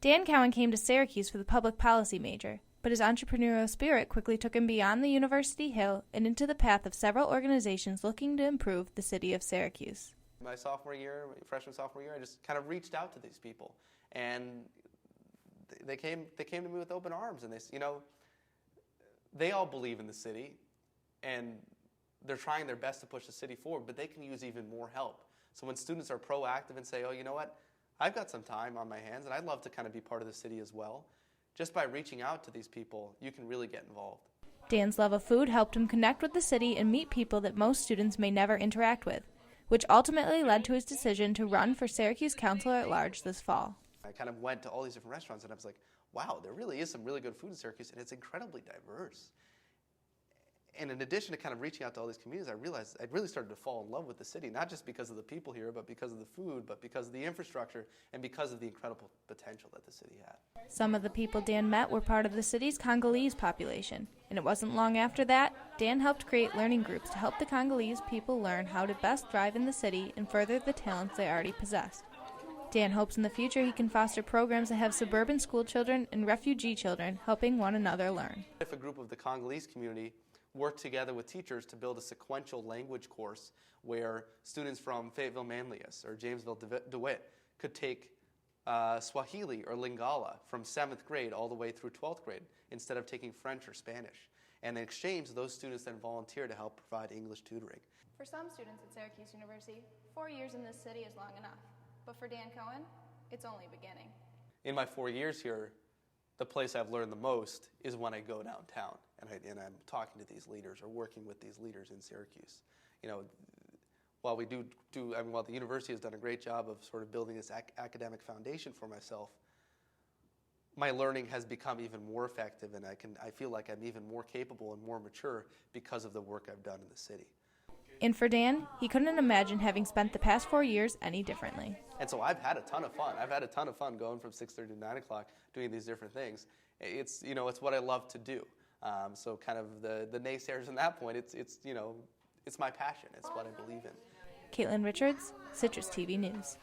Dan Cowen came to Syracuse for the public policy major, but his entrepreneurial spirit quickly took him beyond the University Hill and into the path of several organizations looking to improve the city of Syracuse. My freshman-sophomore year, I just kind of reached out to these people, and they came to me with open arms, and they all believe in the city, and they're trying their best to push the city forward, but they can use even more help. So when students are proactive and say, oh, you know what, I've got some time on my hands, and I'd love to kind of be part of the city as well, just by reaching out to these people, you can really get involved. Dan's love of food helped him connect with the city and meet people that most students may never interact with, which ultimately led to his decision to run for Syracuse Councilor at Large this fall. I kind of went to all these different restaurants, and I was like, wow, there really is some really good food in Syracuse, and it's incredibly diverse. And in addition to kind of reaching out to all these communities, I realized I'd really started to fall in love with the city, not just because of the people here, but because of the food, but because of the infrastructure, and because of the incredible potential that the city had. Some of the people Dan met were part of the city's Congolese population, and it wasn't long after that, Dan helped create learning groups to help the Congolese people learn how to best thrive in the city and further the talents they already possessed. Dan hopes in the future he can foster programs that have suburban school children and refugee children helping one another learn. If a group of the Congolese community worked together with teachers to build a sequential language course where students from Fayetteville Manlius or Jamesville DeWitt could take Swahili or Lingala from 7th grade all the way through 12th grade instead of taking French or Spanish. And in exchange, those students then volunteer to help provide English tutoring. For some students at Syracuse University, 4 years in this city is long enough. But for Dan Cowen, it's only beginning. In my 4 years here, the place I've learned the most is when I go downtown and I'm talking to these leaders or working with these leaders in Syracuse. You know, while while the university has done a great job of sort of building this academic foundation for myself, my learning has become even more effective, and I feel like I'm even more capable and more mature because of the work I've done in the city. And for Dan, he couldn't imagine having spent the past 4 years any differently. And so I've had a ton of fun. I've had a ton of fun going from 6:30 to 9 o'clock doing these different things. It's what I love to do. So kind of the naysayers in that point, it's my passion. It's what I believe in. Caitlin Richards, Citrus TV News.